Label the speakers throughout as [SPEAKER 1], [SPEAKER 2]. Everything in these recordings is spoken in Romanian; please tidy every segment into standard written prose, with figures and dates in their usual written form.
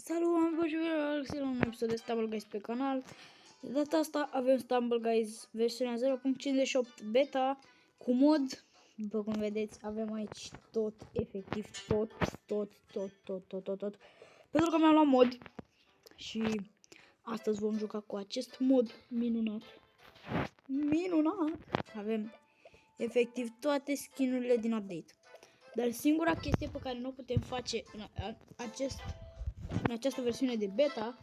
[SPEAKER 1] Salut, am fost și la un episod de Stumble Guys pe canal. De data asta avem Stumble Guys versiunea 0.58 beta cu mod. După cum vedeți, avem aici tot, efectiv tot. Pentru că mi-am luat mod și astăzi vom juca cu acest mod minunat. Avem efectiv toate skinurile din update. Dar singura chestie pe care nu o putem face în această versiune de beta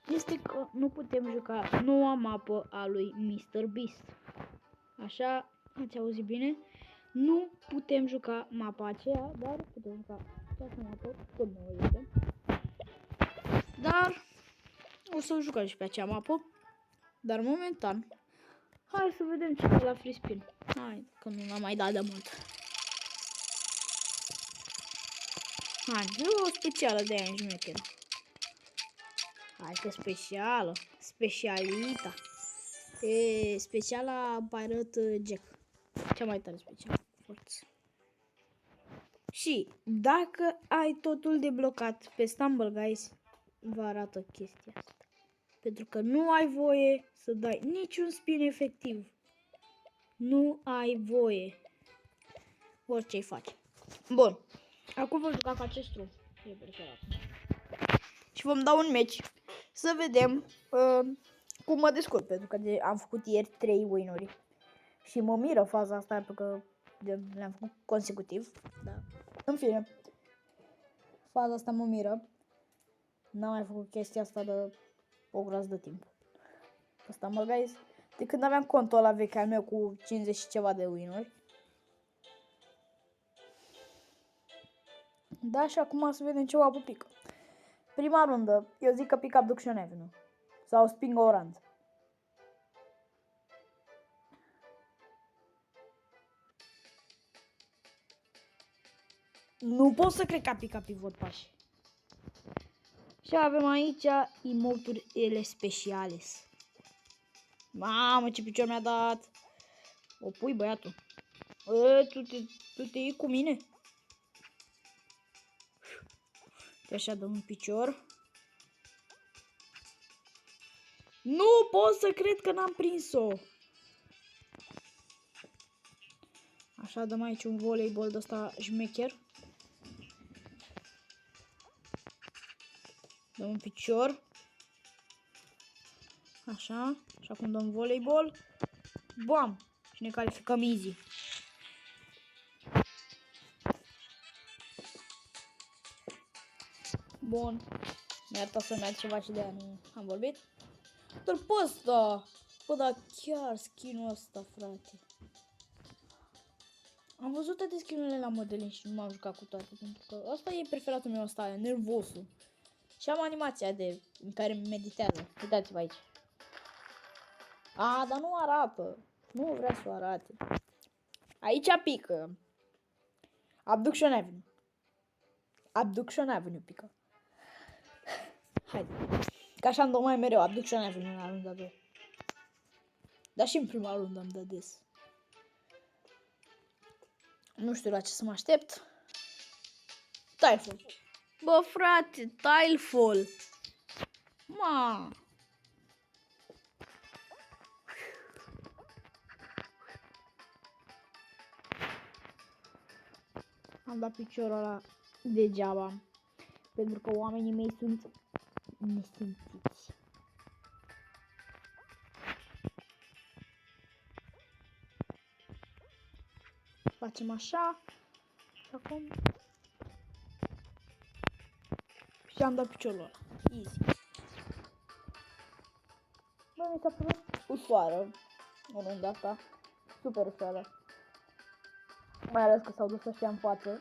[SPEAKER 1] este că nu putem juca noua mapă a lui Mr. Beast. Așa, ați auzit bine? Nu putem juca mapa aceea, dar putem juca această mapă, tot nouă este. Dar o să jucăm și pe acea mapă. Dar momentan, hai să vedem ce la free spin. Hai, că nu l-am mai dat de mult. Hai, e o specială de aia în șmecheră. Hai că specială, specialita. E speciala Pirate Jack. Cea mai tare specială. Forță. Și dacă ai totul deblocat pe Stumble Guys, vă arată chestia asta. Pentru că nu ai voie să dai niciun spin efectiv. Nu ai voie. Orice-i faci. Bun. Acum vom juca cu acest drum. Și vom da un match. Să vedem cum mă descurc. Pentru că am făcut ieri 3 win-uri. Și mă miră faza asta pentru că le-am făcut consecutiv. Da. În fine. Faza asta mă miră. N-am mai făcut chestia asta de o groază de timp. Asta mă guys. De când aveam contul ăla vechi al meu cu 50 și ceva de win-uri. Da, și acum să vedem ce wapă pică. Prima rundă, eu zic că pick Abduction Avenue. Sau Spin Orange. Nu pot să cred că a picat pivot pași. Și avem aici emoturile speciales. Mamă, ce picior mi-a dat. O pui, băiatul. Tu te iei cu mine? Așa dăm un picior. Nu pot să cred că n-am prins-o. Așa dăm aici un voleibol de ăsta șmecher. Dăm un picior. Așa. Și acum dăm voleibol. Bam! Și ne calificăm easy. Bun. Mi-a arătat să merg ceva și de aia nu am vorbit. Dar pe ăsta. Bă, dar chiar skin-ul ăsta, frate. Am văzut toate skin-urile la modelin și nu m-am jucat cu toate. Pentru că ăsta e preferatul meu, ăsta e nervosul. Și am animația în care meditează. Uitați-vă aici. A, dar nu arată. Nu vrea să o arate. Aici pică. Abduction Avenue. Abduction Avenue pică. Haide. Ca așa îmi dau mai mereu Abduction Avenue la runda 2. Dar și în prima rundă îmi dă des. Nu știu la ce să mă aștept. Tilefall. Bă, frate, Tilefall. Ma. Am dat piciorul ăla degeaba. Pentru că oamenii mei sunt nesimțiți. Facem așa. Și acum. Și am dat piciorul ăla. Easy. Bă, mi s-a părut ușoară în runda asta. Super ușoară. Mai ales că s-au dus ăștia în față.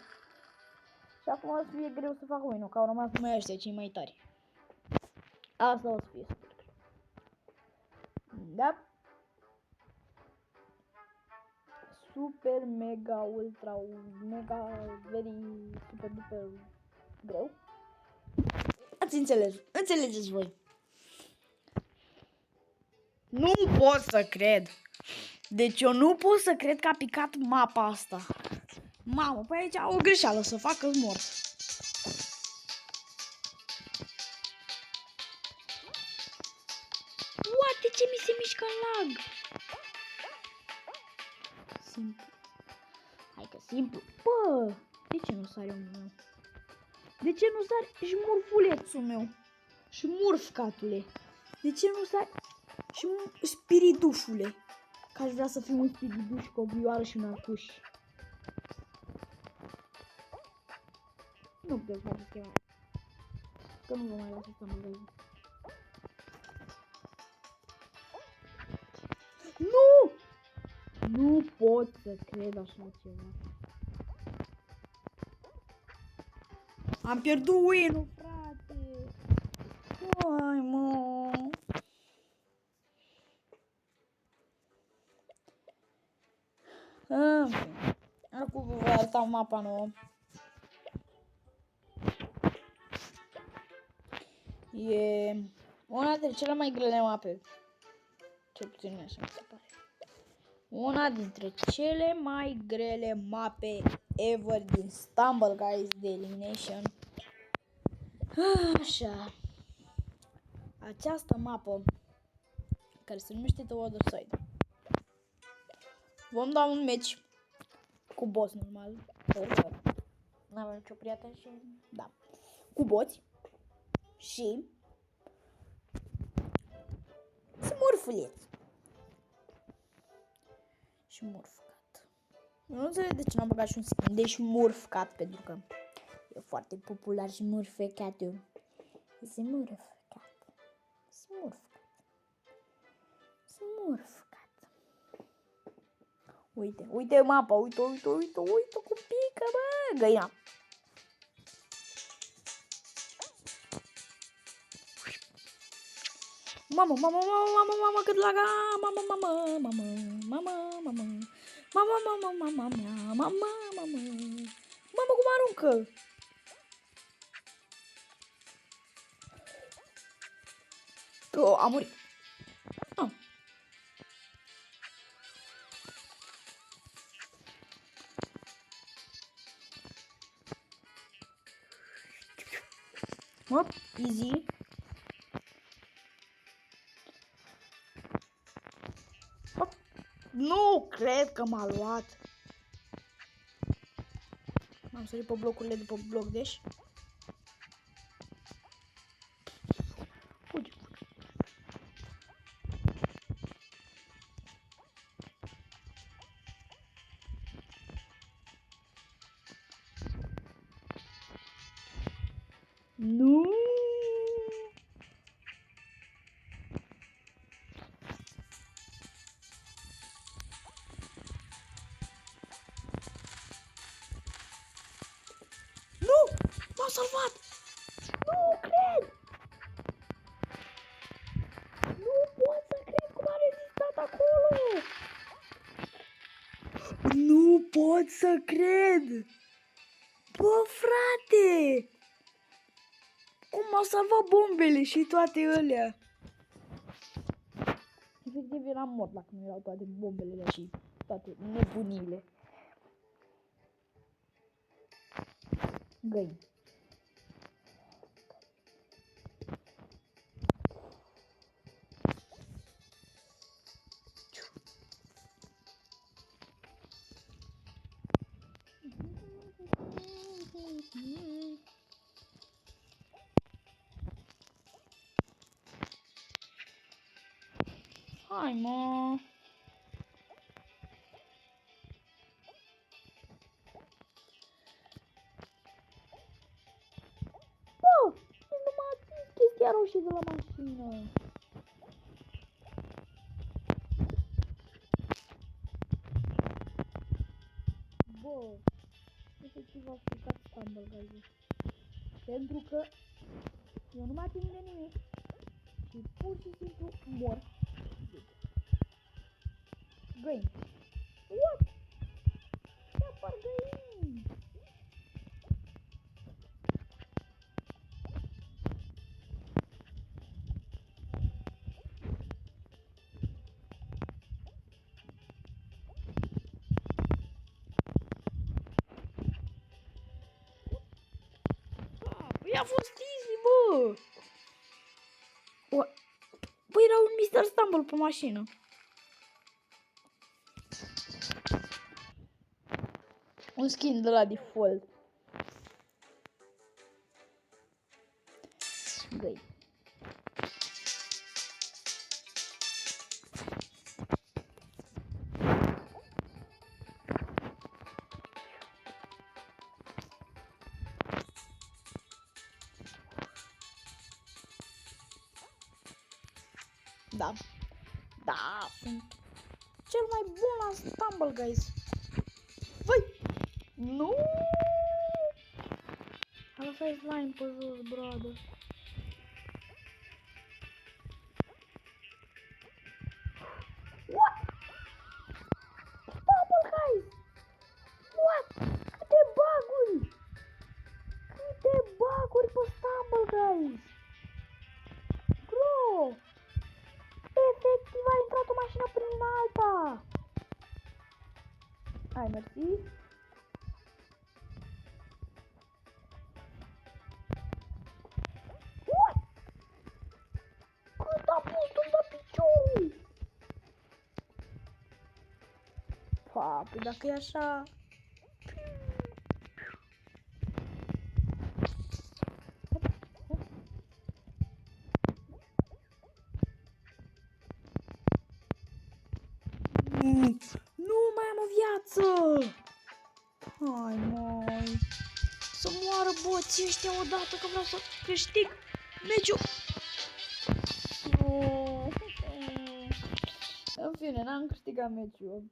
[SPEAKER 1] Și acum o să fie greu să fac win-ul, că au rămas numai ăștia cei mai tari. Asta o să fie super greu. Da? Super, mega, ultra, mega, very, super, duper greu. Ați înțeles? Înțelegeți voi. Nu pot să cred. Deci eu nu pot să cred că a picat mapa asta. Mamă, păi aici o greșeală să facă mort. pică în lag. Simplu. Hai că simplu. Bă, de ce nu sare omul meu? De ce nu sare șmurfulețul meu? Șmurfcatule. De ce nu sare spiridușule? Că aș vrea să fiu un spiriduș cu o vioară și un arcuș. Nu putem face schema. Că nu vă mai las asta magazin. Nu! Nu pot să cred așa ceva. Am pierdut win-ul, frate. Hai, mă. Acum vă voi arăta mapa nouă. E una dintre cele mai grele mape. Cel puțin așa mi se pare. Una dintre cele mai grele mape ever din Stumble Guys de Elimination. Așa. Această mapă, care se numește The Other Side. Vom da un match cu boss normal. N-avem nicio prieten și... Da. Cu boți. Și... Smurfuleț. Și Smurfcat. Eu nu înțeleg de ce n-am băgat și un skin de Smurfcat, pentru că e foarte popular Smurfcat-ul. Smurfcat. Smurfcat. Smurfcat. Uite, uite mapa, uite cum pică, bă, găina. Mamă, cât laga, mamă, cum aruncă. A murit. Hop, easy. Hop. Nu cred că m-a luat. M-am sărit pe blocurile după bloc, deci. Fugi. Nu. M-a salvat! Nu cred! Nu pot să cred cum a rezistat acolo! Nu pot să cred! Bă, frate! Cum m-au salvat bombele și toate alea? Efectiv eram mort dacă nu erau toate bombele și toate nebunile. Găini. Hai, mă! Bă! Nu m-a atins chestia roșie de la mașină! Bă! Efectiv a stricat Stumble Guys. Pentru că eu nu mă ating de nimic și pur și simplu mor. Găini. What? Ce apar găini? Păi a fost easy, bă! Băi, era un Mr. Stumble pe mașină. Un skin de la default. Găi. Da. Da, sunt cel mai bun la Stumble Guys. Vai! Nu! A lăsat slime pe jos, brother. What? Stumble Guys! What? Câte bug-uri! Câte bug-uri pe Stumble Guys! Bro! Efectiv a intrat o mașină prin alta! Hai, mersi. What? Cât a pus tu de piciorul? Papi, dacă e așa... Nu mai am o viață! Hai, mai... Să moară boții ăștia odată, că vreau să câștig meciul! No. În fine, n-am câștigat meciul.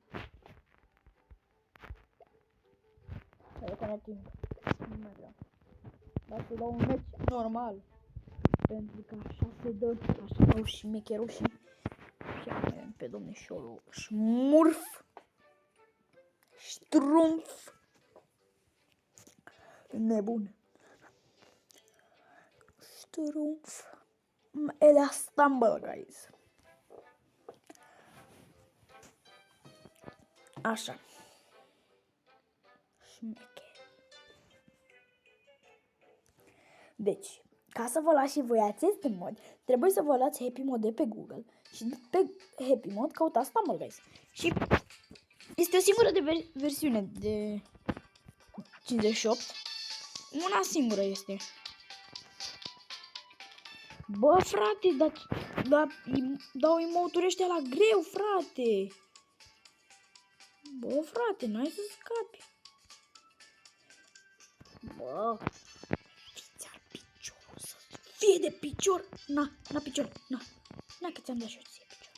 [SPEAKER 1] Hai că n-a timp. Nu mai vreau. Dar să dau un meci normal. Pentru că așa se dă, așa dau și mecherul și pe domnișorul Smurf. Strumf. Nebun. Strumf. Ele Stumble Guys. Așa. Șmecher. Deci, ca să vă luați și voi acest mod, trebuie să vă luați Happy Mod de pe Google și pe Happy Mod căutați Stumble Guys. Și este o singură de versiune de 58. Una singură este. Bă, frate, dau emote-uri ăștia la greu, frate. Bă, frate, n-ai să scapi. Bă, fiți-ar piciorul să fie de picior. Na picior, na că ți-am dat și eu ție picior.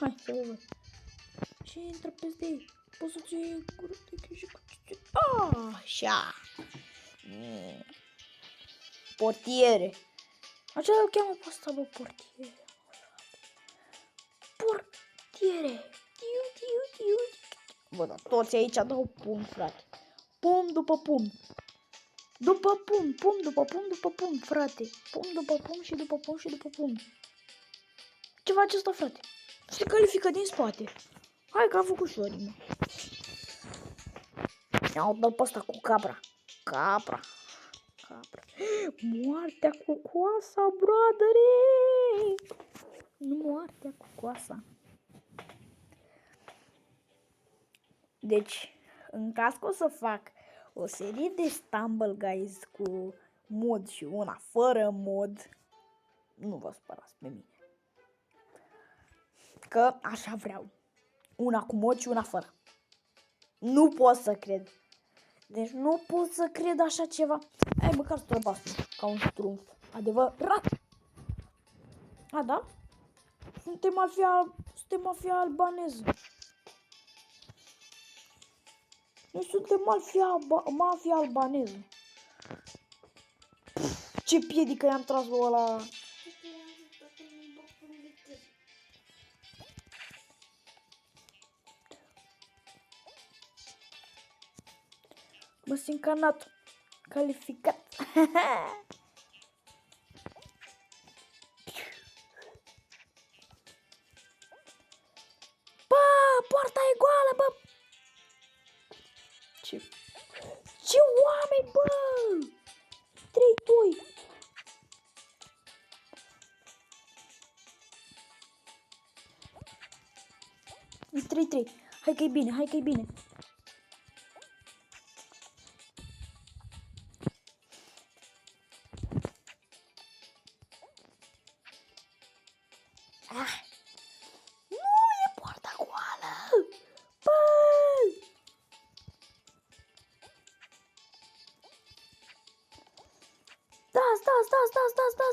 [SPEAKER 1] Hai, să vă văd. Și intră peste ei. Poți să-ți iei gură de grijă cu ce... Așa. Portiere. Așa o cheamă pe asta, bă, portiere. Portiere. Bă, dar toți aici dau pumn, frate. Pumn după pumn. După pumn, pumn după pumn după pumn, frate. Pumn după pumn și după pumn și după pumn. Ce face asta, frate? Se califică din spate. Hai că a făcut șorii, mă. Ia-o dă pe ăsta cu capra. Capra. Moartea cu coasa, broadere. Nu moartea cu coasa. Deci, în caz că o să fac o serie de Stumble Guys cu mod și una fără mod, nu vă spărați pe mine. Că așa vreau. Una cu mod și una fără. Nu pot să cred. Deci nu pot să cred așa ceva. Ai măcar străbastru, ca un strumf. Adevărat. A, da? Suntem mafia albaneză. Noi suntem mafia albaneză. Ce piedică i-am tras lui ăla. Mă simt canat. Calificat. Bă, poarta e goală, bă. Ce Ce oameni, bă! 3-2. E 3-3. Hai că e bine, hai că e bine. Ah. Nu, e poarta goală! Bă!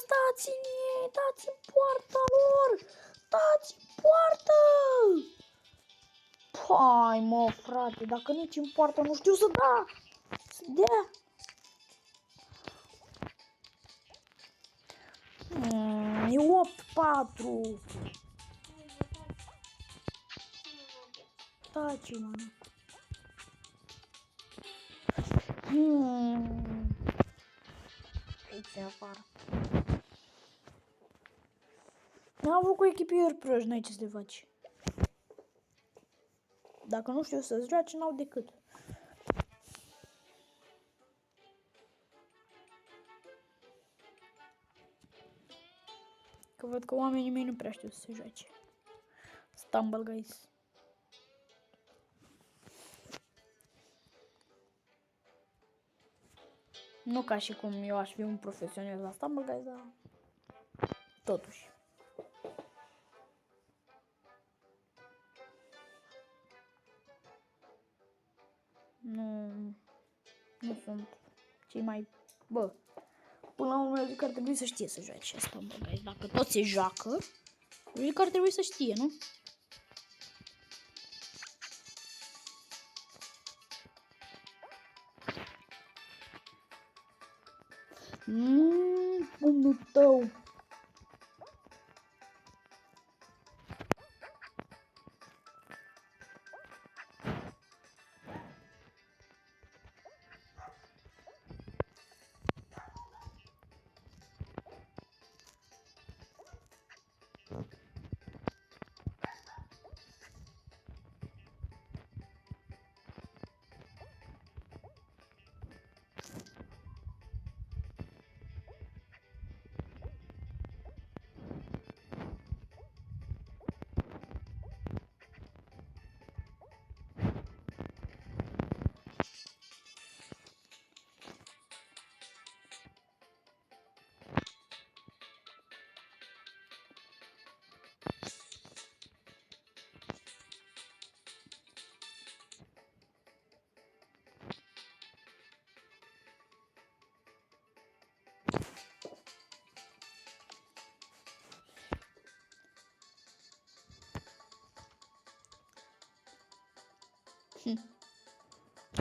[SPEAKER 1] Dați-mi, dați-mi poarta lor! Dați-mi poartă! Hai mă, frate, dacă nici în poartă nu știu să da! Să dea! E 8-4! Taci, mă! Aici afară. N-am făcut echipieri proști, n-ai ce să le faci. Dacă nu știu să-ți joace, n-au decât. Că văd că oamenii mei nu prea știu să se joace. Stumble Guys. Nu ca și cum eu aș fi un profesionist la Stumble Guys, dar totuși. Nu sunt cei mai... Bă, până la urmă, eu zic că ar trebui să știe să joace asta, bă, guys. Dacă tot se joacă, eu zic că ar trebui să știe, nu? Pumnul tău.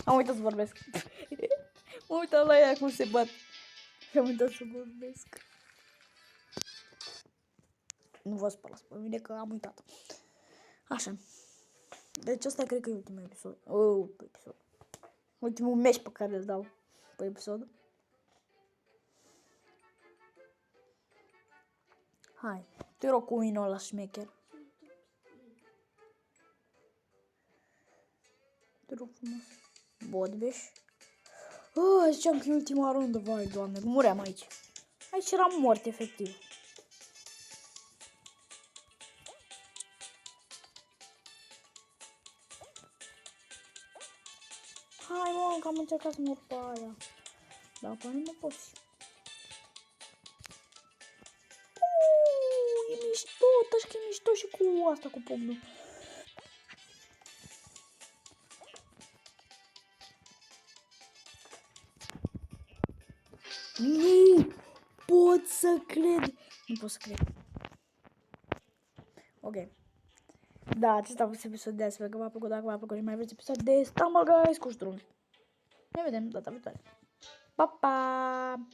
[SPEAKER 1] Am uitat să vorbesc. M-am uitat la ea cum se bat. Și am uitat să vorbesc. Nu vă spălați pe mine că am uitat. Așa. Deci ăsta cred că e ultimul episod. Ultimul meci pe care îl dau pe episod. Hai, te rog cu winul ăla șmecher. Te rog frumos. Bodbeș. Ziceam că e ultima rundă, vai doamne, muream aici. Aici eram mort, efectiv. Hai mă, că am încercat să mor pe aia. Dar apoi nu mă poți. E mișto, taci că e mișto și cu asta, cu pumnul. Nu pot să cred. Nu pot să cred. Ok. Da, acesta a fost episodul de azi. Sper că v-a plăcut. Dacă v-a plăcut și mai vreți episod de Stumble Guys cu Strun. Ne vedem data viitoare. Pa, pa!